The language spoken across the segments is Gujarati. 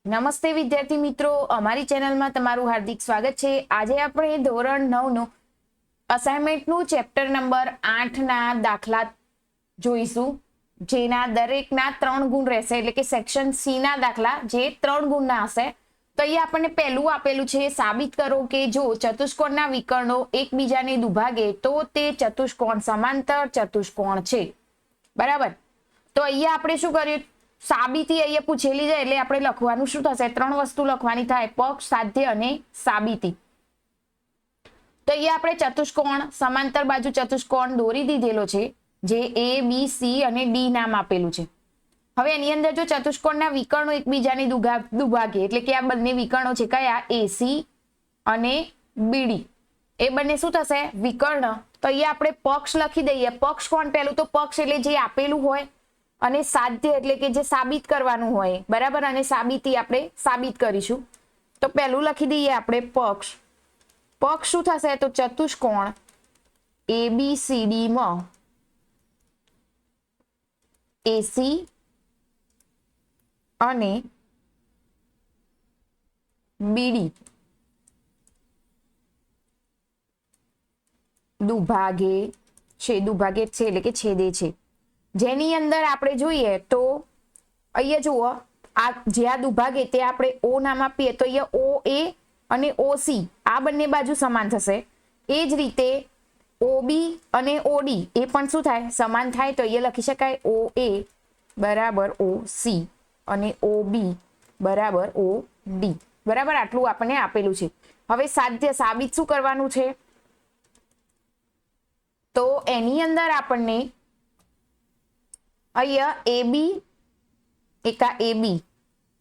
નમસ્તે વિદ્યાર્થી મિત્રો, અમારી ચેનલમાં તમારું હાર્દિક સ્વાગત છે। આજે આપણે ધોરણ 9 નું અસાઇનમેન્ટનું ચેપ્ટર નંબર 8 ના દાખલા જોઈશું, જેના દરેકના 3 ગુણ રહેશે, એટલે કે સેક્શન સી ના દાખલા જે 3 ગુણના હશે। તો અહીંયા આપણને પહેલું આપેલું છે, સાબિત કરો કે જો ચતુષ્કોણના વિકર્ણો એકબીજાને દુભાગે તો તે ચતુષ્કોણ સમાંતર ચતુષ્કોણ છે। બરાબર, તો અહીંયા આપણે શું કર્યું, સાબિતી અહીંયા પૂછેલી છે એટલે આપણે લખવાનું શું થશે, 3 વસ્તુ લખવાની થાય, પક્ષ, સાધ્ય અને સાબિતી। તો અહીંયા આપણે ચતુષ્કોણ સમાંતર બાજુ ચતુષ્કોણ દોરી દીધેલો છે, જે એ બી સી અને ડી નામ આપેલું છે। હવે એની અંદર જો ચતુષ્કોણના વિકર્ણો એકબીજાને દુભાગે, એટલે કે આ બંને વિકર્ણો છે કયા, એસી અને બીડી, એ બંને શું થશે, વિકર્ણ। તો અહીંયા આપણે પક્ષ લખી દઈએ। પક્ષ કોણ, પહેલું તો પક્ષ એટલે જે આપેલું હોય, અને સાધ્ય એટલે કે જે સાબિત કરવાનું હોય, બરાબર, અને સાબિતી આપણે સાબિત કરીશું। તો પહેલું લખી દઈએ આપણે પક્ષ। પક્ષ શું થશે, તો ચતુષ્કોણ ABCD માં એસી અને બીડી દુભાગે છે, દુભાગે છે એટલે કે છેદે છે। જેની અંદર આપણે જોઈએ તો અહીંયા જુઓ, આ જ્યાં દુભાગે તે આપણે ઓ નામ આપીએ તો અહીંયા ઓ એ અને OC આ બંને બાજુ સમાન થશે। એ જ રીતે OB અને OD એ પણ શું થાય, સમાન થાય। તો અહીંયા લખી શકાય OA બરાબર OC અને OB બરાબર OD, બરાબર, આટલું આપણને આપેલું છે। હવે સાધ્ય સાબિત શું કરવાનું છે, તો એની અંદર આપણને અહીંયા AB એકા AB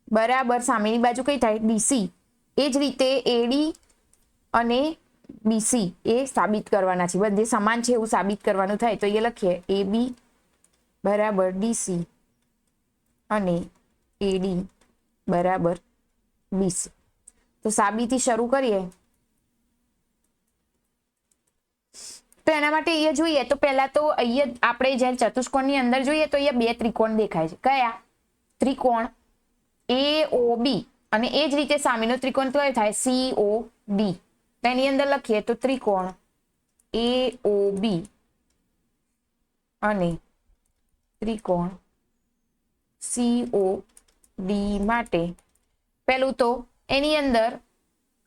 બરાબર સામેની બાજુ કઈ થાય, BC, એ જ રીતે AD અને BC એ સાબિત કરવાના છે, બધે સમાન છે એવું સાબિત કરવાનું થાય। તો એ લખીએ AB બરાબર DC અને AD બરાબર BC। તો સાબિતી શરૂ કરીએ। તો એના માટે અહીંયા જોઈએ તો પહેલા તો અહીંયા આપણે જ્યારે ચતુષ્કોણની અંદર જોઈએ તો અહીંયા બે ત્રિકોણ દેખાય છે, કયા, ત્રિકોણ AOB, અને એ જ રીતે સામેનો ત્રિકોણ કયો થાય, COD। તો એની અંદર લખીએ તો ત્રિકોણ AOB અને ત્રિકોણ COD માટે પહેલું તો એની અંદર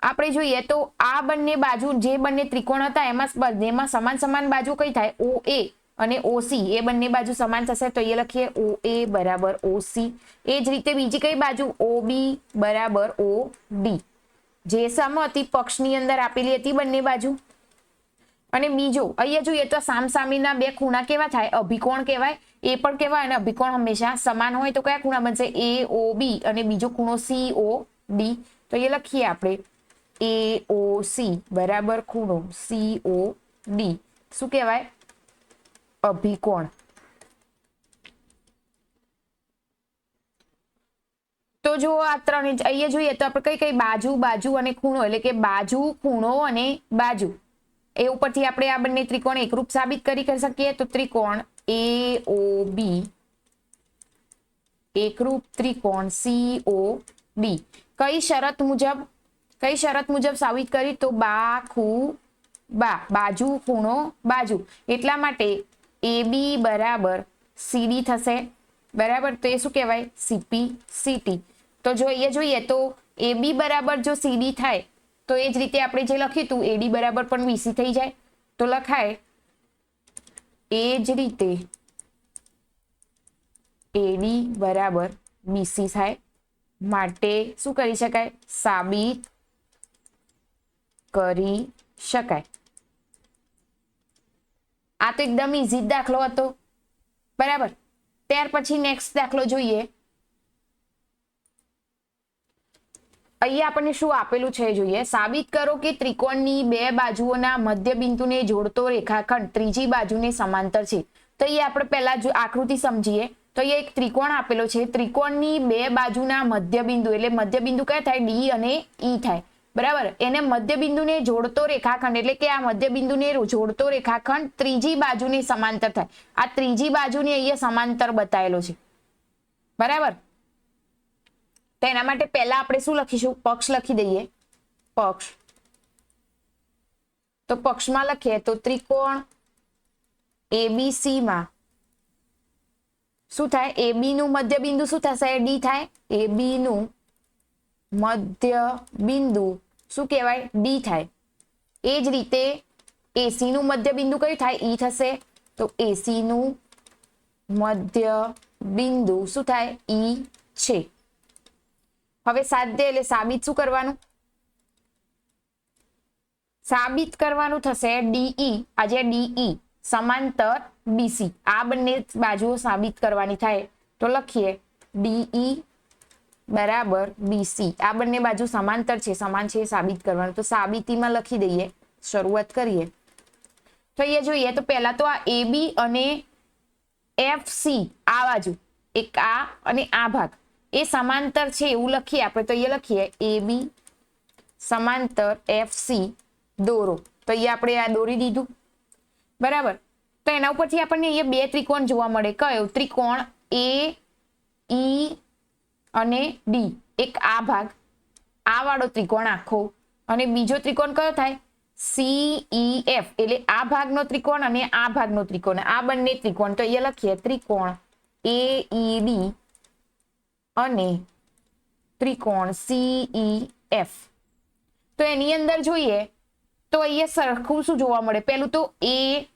આપણે જોઈએ તો આ બંને બાજુ જે બંને ત્રિકોણ હતા એમાં બંનેમાં સમાન સમાન બાજુ કઈ થાય, OA અને OC એ બંને બાજુ સમાન થશે। તો એ લખીએ OA બરાબર OC। એ જ રીતે બીજી કઈ બાજુ, OB બરાબર OD, જે સમઅતિ પક્ષની અંદર આપેલી હતી બંને બાજુ। અને બીજો અહીંયા જોઈએ તો સામસામેના બે ખૂણા કેવા થાય, અભિકોણ કહેવાય, એ પણ કહેવાય, અને અભિકોણ હંમેશા સમાન હોય તો કયા ખૂણા બનશે, AOB અને બીજો ખૂણો COD। તો એ લખીએ આપણે AOC બરાબર ખૂણો COD, શું કહેવાય, અભિકોણ। તો જો આ ત્રણ અહીંયા જોઈએ તો આપણે કઈ કઈ બાજુ, બાજુ અને ખૂણો, એટલે કે બાજુ, ખૂણો અને બાજુ, એ ઉપરથી આપણે આ બંને ત્રિકોણ એકરૂપ સાબિત કરી શકીએ। તો ત્રિકોણ AOB એકરૂપ ત્રિકોણ COD કઈ શરત મુજબ, કઈ શરત મુજબ સાબિત કરી, તો બા ખૂ બા, બાજુ ખૂણો બાજુ, એટલા માટે AB બરાબર CD થશે, બરાબર। તો એ શું કહેવાય, CP/CT। તો જો અહીંયા જોઈએ તો AB બરાબર જો CD થાય તો એ જ રીતે આપણે જે લખ્યું હતું AD બરાબર પણ BC થઈ જાય। તો લખાય એ જ રીતે AD બરાબર BC થાય, માટે શું કરી શકાય, સાબિત કરી શકાય। આ તો એકદમ ઈઝી દાખલો હતો, બરાબર। ત્યાર પછી નેક્સ્ટ દાખલો જોઈએ। અહીંયા આપણને શું આપેલું છે જોઈએ, સાબિત કરો કે ત્રિકોણની બે બાજુઓના મધ્ય બિંદુને જોડતો રેખાખંડ ત્રીજી બાજુને સમાંતર છે। તો અહીંયા આપણે પહેલા જો આકૃતિ સમજીએ તો અહીંયા એક ત્રિકોણ આપેલો છે, ત્રિકોણની બે બાજુના મધ્ય બિંદુ, એટલે મધ્ય બિંદુ કયા થાય, D અને E થાય, બરાબર। એને મધ્ય બિંદુને જોડતો રેખાખંડ, એટલે કે આ મધ્ય બિંદુને જોડતો રેખાખંડ ત્રીજી બાજુને સમાંતર થાય। આ ત્રીજી બાજુને અહીંયા સમાંતર બતાવેલો છે, બરાબર। તો એના માટે પહેલા આપણે શું લખીશું? પક્ષ લખી દઈએ. પક્ષ. તો પક્ષમાં લખીએ તો ત્રિકોણ એબીસી માં શું થાય? AB નું મધ્ય બિંદુ શું થશે? D થાય. AB નું મધ્ય બિંદુ શું કહેવાય? D થાય. એ જ રીતે AC નું મધ્ય બિંદુ કયું થાય? E થશે. તો AC નું મધ્ય બિંદુ શું થાય? E છે. હવે સાધ્ય એટલે સાબિત શું કરવાનું? સાબિત કરવાનું થશે DE. આજે DE સમાંતર BC. આ બંને બાજુઓ સાબિત કરવાની થાય તો લખીએ DE બરાબર BC. આ બંને બાજુ સમાંતર છે, સમાન છે, સાબિત કરવાનું. તો સાબિતીમાં લખી દઈએ. શરૂઆત કરીએ તો અહીંયા જોઈએ તો પહેલા તો આ AB અને FC આ બાજુ એક આ અને આ ભાગ એ સમાંતર છે એવું લખીએ આપણે. તો અહીંયા લખીએ AB સમાંતર FC દોરો. તો અહીંયા આપણે આ દોરી દીધું. બરાબર. તો એના ઉપરથી આપણને અહીંયા બે ત્રિકોણ જોવા મળે. કયો? ત્રિકોણ AE અને D. એક આ ભાગ, આ વાળો ત્રિકોણ આખો, અને બીજો ત્રિકોણ કયો થાય? CEF. એટલે આ ભાગનો ત્રિકોણ અને આ ભાગનો ત્રિકોણ, આ બંને ત્રિકોણ. તો અહીંયા લખીએ ત્રિકોણ AED અને ત્રિકોણ CEF. તો એની અંદર જોઈએ તો અહીંયા સરખું શું જોવા મળે? પેલું તો A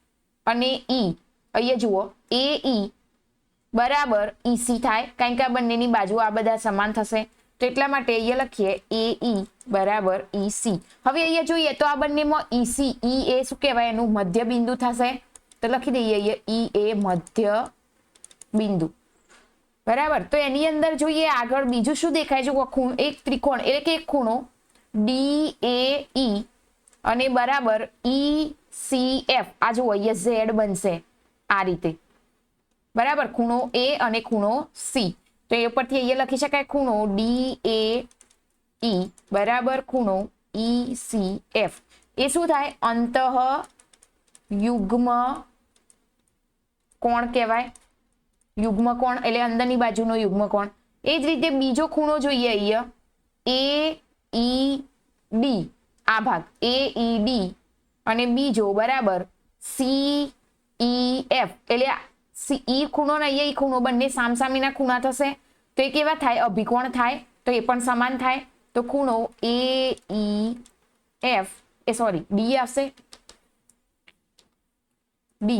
અને E. અહીંયા જુઓ AE બરાબર EC થાય, કારણ કે આ બંનેની બાજુ આ બધા સમાન થશે. તો એટલા માટે અહીંયા લખીએ AE બરાબર EC. હવે અહીંયા જોઈએ તો આ બંનેમાં EC, E એ શું કહેવાય? એનું મધ્ય બિંદુ થશે. તો લખી દઈએ અહીંયા E એ મધ્ય બિંદુ. બરાબર. તો એની અંદર જોઈએ આગળ બીજું શું દેખાય છે? એક ત્રિકોણ એટલે કે એક ખૂણો DAE અને બરાબર ECF. આ જુઓ અહીંયા Z બનશે આ રીતે. બરાબર. ખૂણો A અને ખૂણો C. તો એ ઉપરથી અહીંયા લખી શકાય ખૂણો DAE બરાબર ખૂણો ECF. એ શું થાય? અંતઃ યુગ્મ કોણ કહેવાય. યુગ્મ કોણ એટલે અંદરની બાજુનો યુગ્મ કોણ. એ જ રીતે બીજો ખૂણો જોઈએ અહીંયા AED આ ભાગ AED અને બીજો બરાબર CEF. એટલે E ખૂણો ને અહીંયા E ખૂણો બંને સામસામીના ખૂણા થશે. તો એ કેવા થાય? અભિકોણ થાય. તો એ પણ સમાન થાય. તો ખૂણો AEF D આવશે. D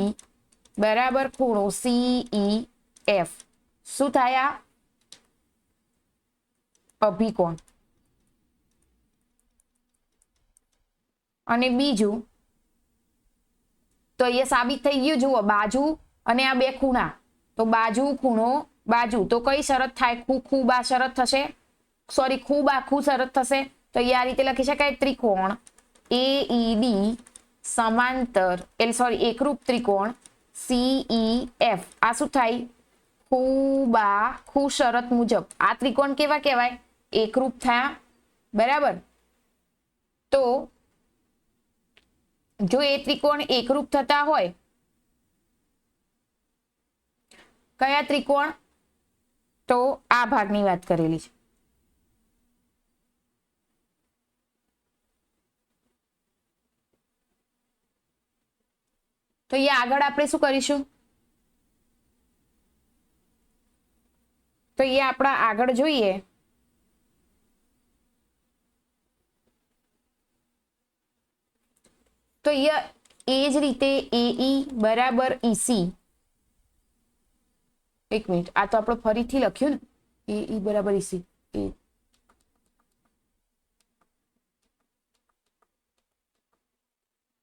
બરાબર ખૂણો CEF. શું થાય? આ અભિકોણ. અને બીજું તો અહીંયા સાબિત થઈ ગયું. જુઓ બાજુ અને આ બે ખૂણા. તો બાજુ ખૂણો બાજુ. તો કઈ શરત થાય? ખૂબ આ શરત થશે. સોરી, ખૂબ આખું શરત થશે. તો અહીંયા આ રીતે લખી શકાય ત્રિકોણ AED સમાંતર એકરૂપ ત્રિકોણ CEF. આ શું થાય? ખૂબ શરત મુજબ આ ત્રિકોણ કેવા કહેવાય? એકરૂપ થયા. બરાબર. તો જો એ ત્રિકોણ એકરૂપ થતા હોય, કયા ત્રિકોણ? તો આ ભાગની વાત કરેલી છે. તો અહીંયા આગળ આપણે શું કરીશું? તો અહીંયા આપણા આગળ જોઈએ તો અહીંયા એ જ રીતે AE બરાબર EC. એક મિનિટ, આ તો આપણે ફરીથી લખ્યું ને AE બરાબર EC.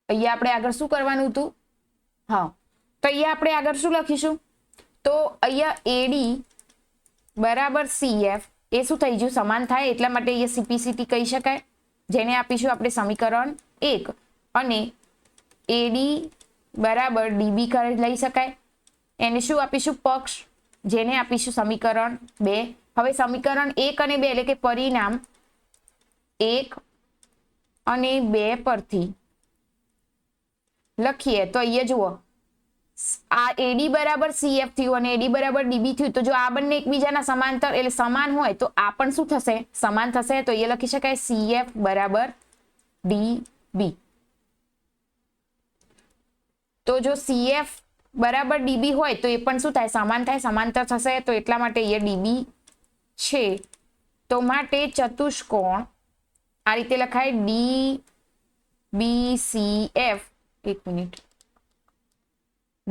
અહીંયા આપણે આગળ શું કરવાનું હતું? હા, તો અહીંયા આપણે આગળ શું લખીશું? તો અહીંયા AD બરાબર CF એ શું થઈ ગયું? સમાન થાય. એટલા માટે અહીંયા CPCT કહી શકાય, જેને આપીશું આપણે સમીકરણ 1. અને AD બરાબર DB લઈ શકાય. એને શું આપીશું? પક્ષ, જેને આપીશું સમીકરણ 2. હવે સમીકરણ 1 અને 2 એટલે કે પરિણામ 1 અને 2 પરથી લખીએ તો અહીંયા જુઓ આ એડી બરાબર સીએફ થયું અને એડી બરાબર ડીબી થયું, તો જો આ બંને એકબીજાના સમાંતર એટલે સમાન હોય તો આ પણ શું થશે? સમાન થશે. તો એ લખી શકાય સીએફ બરાબર ડીબી. તો જો સીએફ બરાબર ડીબી હોય તો એ પણ શું થાય? સમાન થાય, સમાંતર થશે. તો એટલા માટે એ ડીબી છે. તો માટે ચતુષ્કોણ આ રીતે લખાય ડી બી સી એફ. એક મિનિટ.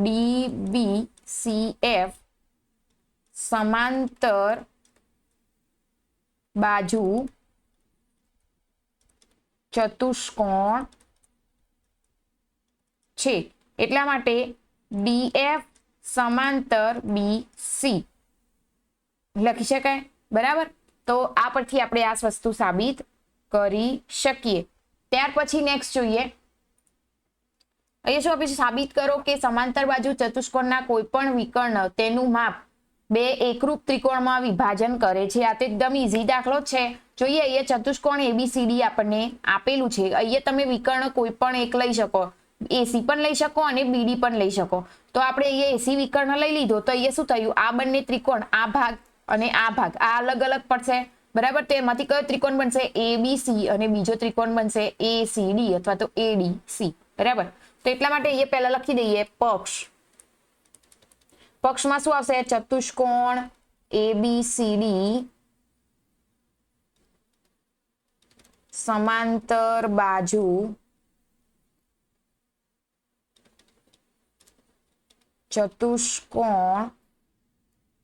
DBCF સમાંતર બાજુ ચતુષ્કોણ છે. એટલા માટે DF સમાંતર BC લખી શકાય. બરાબર. તો આ પરથી આપણે આ વસ્તુ સાબિત કરી શકીએ. ત્યાર પછી નેક્સ્ટ જોઈએ. અહીંયા શું આપણે સાબિત કરો કે સમાંતર બાજુ ચતુષ્કોણના કોઈ પણ વિકર્ણ તેનું માપ બે એકરૂપ ત્રિકોણમાં વિભાજન કરે છે. આ તો એકદમ ઈઝી દાખલો છે. જોઈએ અહીંયા ચતુષ્કોણ ABCD આપણને આપેલું છે. અહીંયા તમે વિકર્ણ કોઈ પણ એક લઈ શકો, AC પણ લઈ શકો અને BD પણ લઈ શકો. તો આપણે અહીંયા AC વિકર્ણ લઈ લીધો તો અહીંયા શું થયું? આ બંને ત્રિકોણ, આ ભાગ અને આ ભાગ, આ અલગ અલગ પડશે. બરાબર. તો એમાંથી કયો ત્રિકોણ બનશે? ABC અને બીજો ત્રિકોણ બનશે ACD અથવા તો ADC. બરાબર. તો એટલા માટે એ પહેલા લખી દઈએ પક્ષ. પક્ષમાં શું આવશે? ચતુષ્કોણ ABCD સમાંતર બાજુ ચતુષ્કોણ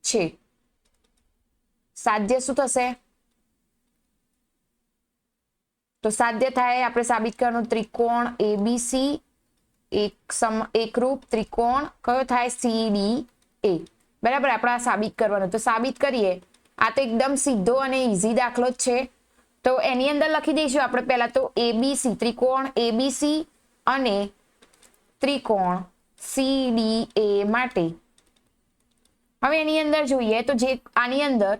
છે. સાધ્ય શું થશે? તો સાધ્ય થાય આપણે સાબિત કરવાનું ત્રિકોણ ABC એકરૂપ ત્રિકોણ કયો થાય? CDA. બરાબર. આપણે આ સાબિત કરવાનું. તો સાબિત કરીએ. આ તો એકદમ સીધો અને ઈઝી દાખલો જ છે. તો એની અંદર લખી દઈશું આપણે પહેલા તો ABC, ત્રિકોણ ABC અને ત્રિકોણ CDA માટે. હવે એની અંદર જોઈએ તો જે આની અંદર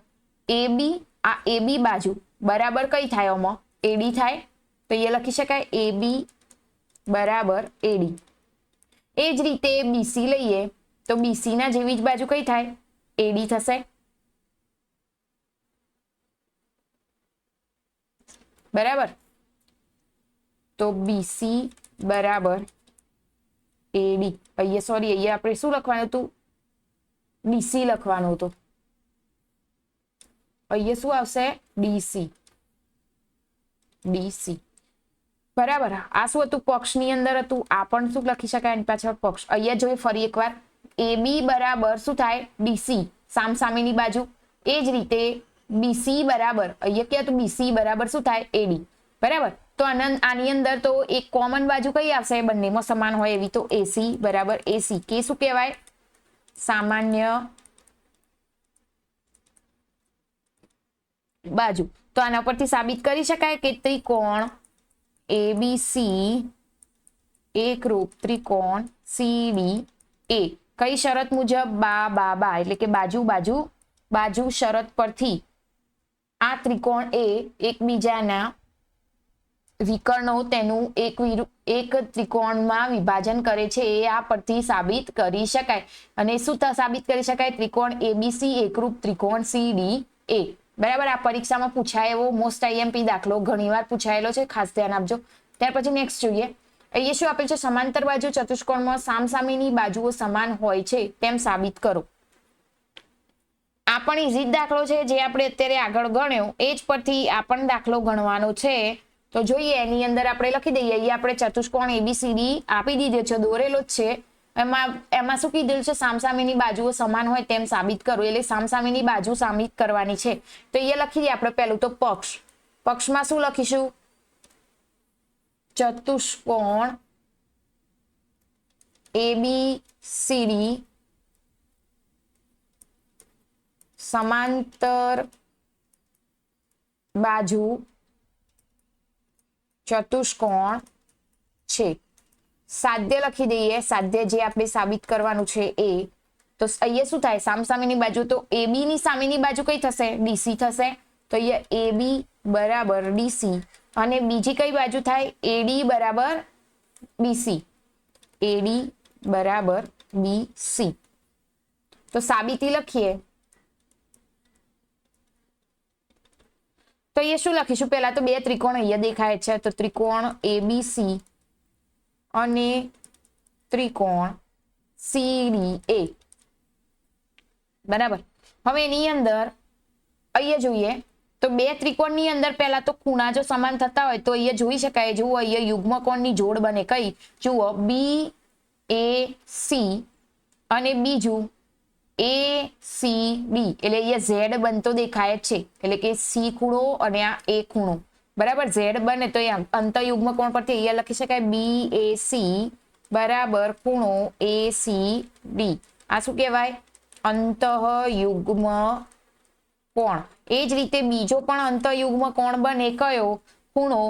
AB, આ AB બાજુ બરાબર કઈ થાય? આમાં AD થાય. તો એ લખી શકાય AB બરાબર AD. એ જ રીતે BC લઈએ તો BC ના જેવી જ બાજુ કઈ થાય? AD થશે. બરાબર. તો BC બરાબર AD. અહીંયા સોરી, અહીંયા આપણે શું લખવાનું હતું? DC લખવાનું હતું. અહીંયા શું આવશે? DC. બરાબર. આ શું હતું? પક્ષની અંદર હતું. આ પણ શું લખી શકાય એની પાછળ? પક્ષ. અહીંયા જોઈએ ફરી એકવાર. AB બરાબર શું થાય? DC, સામસામેની બાજુ. એ જ રીતે BC બરાબર, અહીંયા ક્યાં તો BC બરાબર શું થાય? AD. બરાબર. તો આની અંદર તો એક કોમન બાજુ કઈ આવશે? બંનેમાં સમાન હોય એવી. તો AC બરાબર AC. કે શું કહેવાય? સામાન્ય બાજુ. તો આના પરથી સાબિત કરી શકાય કે ત્રિકોણ ABC એકરૂપ ત્રિકોણ CDA કઈ શરત મુજબ? બા એટલે કે બાજુ શરત પરથી આ ત્રિકોણ એ એકબીજાના વિકર્ણો તેનું એક ત્રિકોણમાં વિભાજન કરે છે. એ આ પરથી સાબિત કરી શકાય. અને શું સાબિત કરી શકાય? ત્રિકોણ ABC એકરૂપ ત્રિકોણ CDA. બરાબર. આ પરીક્ષામાં પૂછાય એવો મોસ્ટ IMP દાખલો ઘણીવાર પૂછાયેલો છે. ખાસ ધ્યાન આપજો. ત્યાર પછી નેક્સ્ટ જોઈએ. અહીંયા શું આપેલ છે? સમાંતર બાજુ ચતુષ્કોણમાં સામસામેની બાજુઓ સમાન હોય છે તેમ સાબિત કરો. આ પણ ઈઝી દાખલો છે જે આપણે અત્યારે આગળ ગણ્યો એ જ પરથી આ પણ દાખલો ગણવાનો છે. તો જોઈએ એની અંદર આપણે લખી દઈએ. અહીંયા આપણે ચતુષ્કોણ ABCD આપી દીધો છે, દોરેલો જ છે. એમાં શું કીધેલું છે? સામસામેની બાજુઓ સમાન હોય તેમ સાબિત કરો. એટલે સામસામેની બાજુ સાબિત કરવાની છે. તો એ લખી દઈએ આપણે પહેલું તો પક્ષ. પક્ષમાં શું લખીશું? ચતુષ્કોણ ABCD સમાંતર બાજુ ચતુષ્કોણ છે. સાધ્ય લખી દઈએ. સાધ્ય જે આપણે સાબિત કરવાનું છે એ. તો અહીંયા શું થાય? સામસામેની બાજુ. તો AB ની સામેની બાજુ કઈ થશે? DC થશે. તો અહીંયા AB બરાબર DC. અને બીજી કઈ બાજુ થાય? AD બરાબર BC. AD બરાબર બી સી. તો સાબિતી લખીએ તો અહીંયા શું લખીશું? પહેલા તો બે ત્રિકોણ અહીંયા દેખાય છે, તો ત્રિકોણ એબીસી અને ત્રિકોણ સીડીએ. બરાબર. હવે એની અંદર અહીંયા જોઈએ તો બે ત્રિકોણની અંદર પહેલા તો ખૂણા જો સમાન થતા હોય તો અહીંયા જોઈ શકાય. જુઓ અહીંયા યુગ્મકોણની જોડ બને. કઈ? જુઓ બી એ સી અને બીજું એ સી ડી. એટલે અહીંયા ઝેડ બનતો દેખાય છે, એટલે કે સી ખૂણો અને આ એ ખૂણો. બરાબર. ઝેડ બને તો એ અંતયુગ્મ કોણ પરથી અહીંયા લખી શકાય બી એ સી બરાબર ખૂણો એ સી ડી. આ શું કહેવાય? અંતઃયુગ્મ કોણ. એ જ રીતે બીજો પણ અંતઃયુગ્મ કોણ બને. કયો? ખૂણો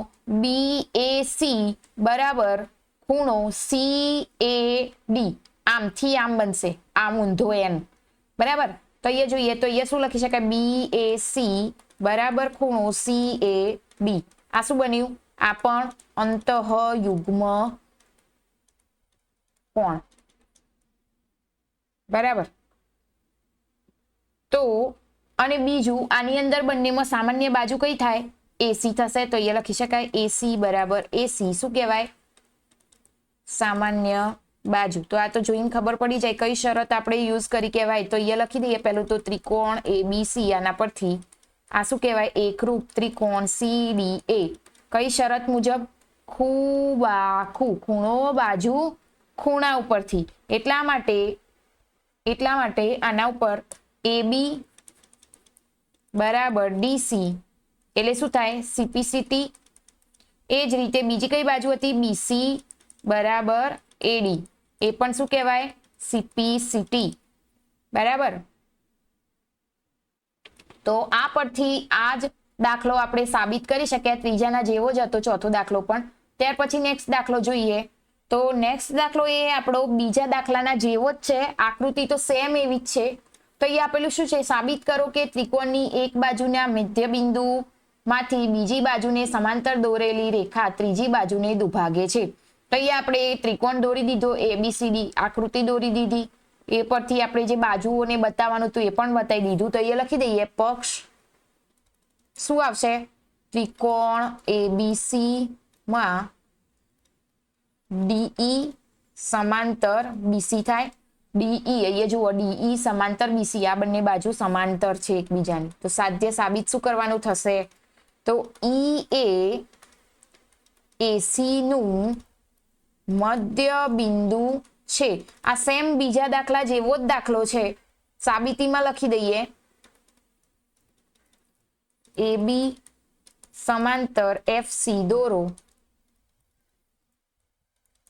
બી એ સી બરાબર ખૂણો સી એ ડી. આમથી આમ બનશે, આમ ઊંધો એન. બરાબર. તો અહીંયા જોઈએ તો અહીંયા શું લખી શકાય? બી એ સી બરાબર ખૂણો સી એ ડી. આ શું બન્યું? આ પણ અંતઃયુગ્મ કોણ. બરાબર. તો અને બીજું આની અંદર બંનેમાં સામાન્ય બાજુ કઈ થાય? એસી થશે. તો અહીંયા લખી શકાય એસી બરાબર એસી. શું કહેવાય? સામાન્ય બાજુ. તો આ તો જોઈને ખબર પડી જાય કઈ શરત આપણે યુઝ કરી કહેવાય. તો અહીંયા લખી દઈએ પહેલું તો ત્રિકોણ એબીસી. આના પરથી આ શું કહેવાય? એકરૂપ ત્રિકોણ સીડીએ. કઈ શરત મુજબ? ખૂબાખૂ. ખૂણો બાજુ ખૂણા ઉપરથી. એટલા માટે આના ઉપર એબી બરાબર ડીસી એટલે શું થાય? સીપીસીટી. એ જ રીતે બીજી કઈ બાજુ હતી? બીસી બરાબર એડી. એ પણ શું કહેવાય? સીપીસીટી. બરાબર. તો આ પરથી આ જ દાખલો આપણે સાબિત કરી શકીએ. ત્રીજાના જેવો જ હતો ચોથો દાખલો પણ. ત્યાર પછી નેક્સ્ટ દાખલો જોઈએ તો નેક્સ્ટ દાખલો એ આપણો બીજા દાખલાના જેવો જ છે. આકૃતિ તો સેમ એવી જ છે. તો અહીંયા આપેલું શું છે? સાબિત કરો કે ત્રિકોણની એક બાજુના મધ્યબિંદુ માંથી બીજી બાજુને સમાંતર દોરેલી રેખા ત્રીજી બાજુને દુભાગે છે. તો અહીંયા આપણે ત્રિકોણ દોરી દીધો એબીસીડી. આકૃતિ દોરી દીધી. એ પરથી આપણે જે બાજુઓને બતાવવાનું હતું એ પણ બતાવી દીધું. તો અહીંયા લખી દઈએ પક્ષ શું આવશે? ત્રિકોણ એબીસી માં ડીઈ સમાંતર બીસી થાય. ડીઈ અહીંયા જુઓ ડીઈ સમાંતર બીસી. આ બંને બાજુ સમાંતર છે એકબીજાની. તો સાધ્ય સાબિત શું કરવાનું થશે? તો ઈ એ એસી નું મધ્ય બિંદુ છે. આ સેમ બીજા દાખલા જેવો જ દાખલો છે. સાબિતીમાં લખી દઈએ એબી સમાંતર એફસી દોરો.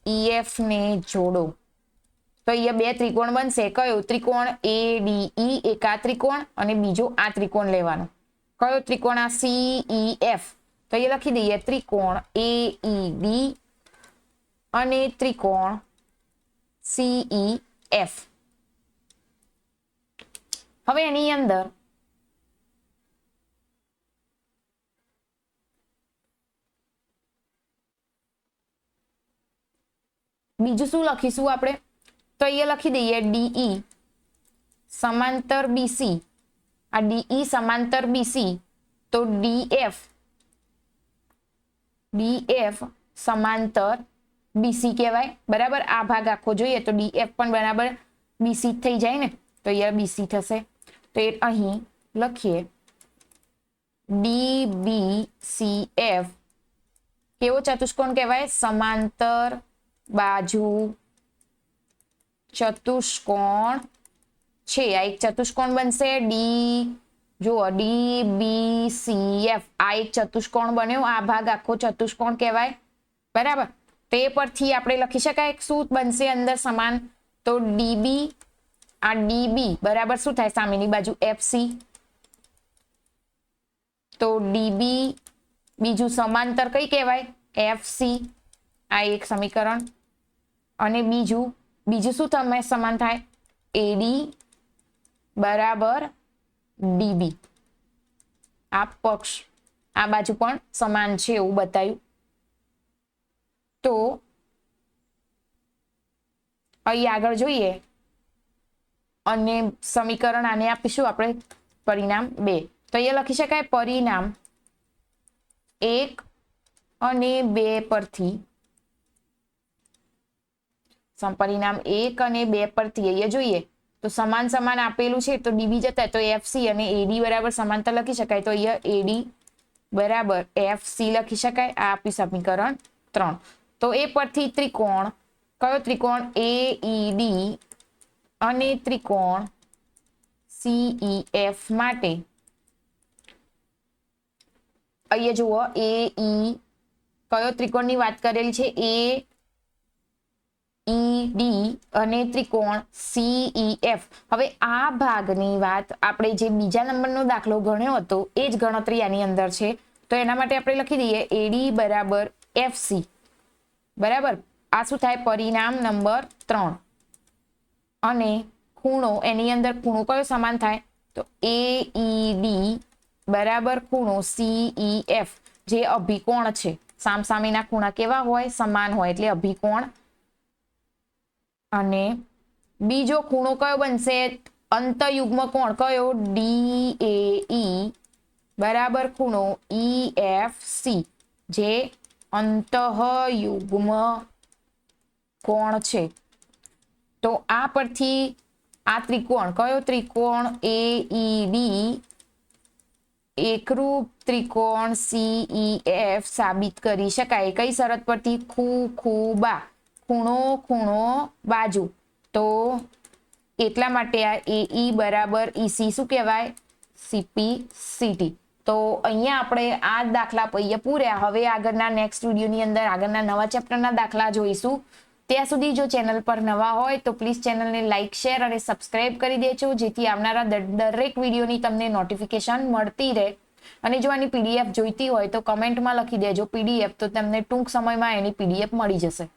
ઈએફ ને જોડો. તો અહીંયા બે ત્રિકોણ બનશે. કયો? ત્રિકોણ એડીઈ. એક આ ત્રિકોણ અને બીજો આ ત્રિકોણ લેવાનો. કયો ત્રિકોણ? આ સીઈએફ. તો અહીંયા લખી દઈએ ત્રિકોણ એઈડી અને ત્રિકોણ સીઈએફ. હવે એની અંદર બીજું શું લખીશું આપણે? તો અહીંયા લખી દઈએ ડીઈ સમાંતર બીસી. આ ડીઈ સમાંતર બીસી. તો ડીએફ સમાંતર બીસી કહેવાય. બરાબર. આ ભાગ આખો જોઈએ તો ડીએફ પણ બરાબર બીસી થઈ જાય ને. તો અહીંયા બીસી થશે. તો એ અહીં લખીએ ડીબીસીએફ કેવો ચતુષ્કોણ કહેવાય? સમાંતર બાજુ ચતુષ્કોણ છે. આ એક ચતુષ્કોણ બનશે. જુઓ ડીબીસીએફ. આ એક ચતુષ્કોણ બન્યો. આ ભાગ આખો ચતુષ્કોણ કહેવાય. બરાબર. તે પરથી આપણે લખી શકાય શું બનશે અંદર સમાન? તો ડીબી આ ડીબી બરાબર શું થાય? સામેની બાજુ એફસી. તો ડીબી બીજું સમાંતર કઈ કહેવાય? એફસી. આ એક સમીકરણ. અને બીજું શું તમે સમાન થાય? એડી બરાબર ડીબી. આ પક્ષ આ બાજુ પણ સમાન છે એવું બતાવ્યું. તો અહીં આગળ જોઈએ અને સમીકરણ આને આપીશું આપણે પરિણામ 2. તો અહીંયા લખી શકાય પરિણામ 1 અને 2 પરથી પરિણામ 1 અને 2 પરથી અહીંયા જોઈએ તો સમાન સમાન આપેલું છે તો ડીબી જતા તો એફસી અને એડી બરાબર સમાનતા લખી શકાય. તો અહીંયા એડી બરાબર એફસી લખી શકાય. આ આપી સમીકરણ 3. તો એ પરથી ત્રિકોણ કયો ત્રિકોણ એઈડી અને ત્રિકોણ સીઈએફ માટે અહીંયા જુઓ એઈ કયો ત્રિકોણની વાત કરેલી છે એ ડી અને ત્રિકોણ સીઈએફ. હવે આ ભાગની વાત આપણે જે બીજા નંબરનો દાખલો ગણ્યો હતો એ જ ગણતરી આની અંદર છે. તો એના માટે આપણે લખી દઈએ એડી બરાબર એફસી બરાબર. આ શું થાય પરિણામ નંબર 3 અને ખૂણો એની અંદર ખૂણો કયો સમાન થાય તો એઈડી બરાબર ખૂણો સીઈએફ જે અભિકોણ છે. સામસામેના ખૂણા કેવા હોય સમાન હોય એટલે અભિકોણ. અને બીજો ખૂણો કયો બનશે અંતયુગ્મ કોણ કયો ડીએઈ બરાબર ખૂણો ઈએફસી જે અંતઃયુગ્મ કોણ છે. તો આ પરથી આ ત્રિકોણ કયો ત્રિકોણ એઈડી એકરૂપ ત્રિકોણ સીઈએફ સાબિત કરી શકાય. કઈ શરત પરથી ખૂબા ખૂણો ખૂણો બાજુ. તો એટલા માટે આ એઈ બરાબર ઈસી શું કહેવાય સીપી સીટી. તો અહીંયા આપણે આ દાખલા અહીંયા પૂર્યા. હવે આગળના નેક્સ્ટ વિડીયોની અંદર આગળના નવા ચેપ્ટરના દાખલા જોઈશું. ત્યાં સુધી જો ચેનલ પર નવા હોય તો પ્લીઝ ચેનલને લાઇક શેર અને સબસ્ક્રાઇબ કરી દેજો જેથી આવનારા દરેક વિડીયોની તમને નોટિફિકેશન મળતી રહે. અને જો આની પીડીએફ જોઈતી હોય તો કમેન્ટમાં લખી દેજો પીડીએફ તો તમને ટૂંક સમયમાં એની પીડીએફ મળી જશે.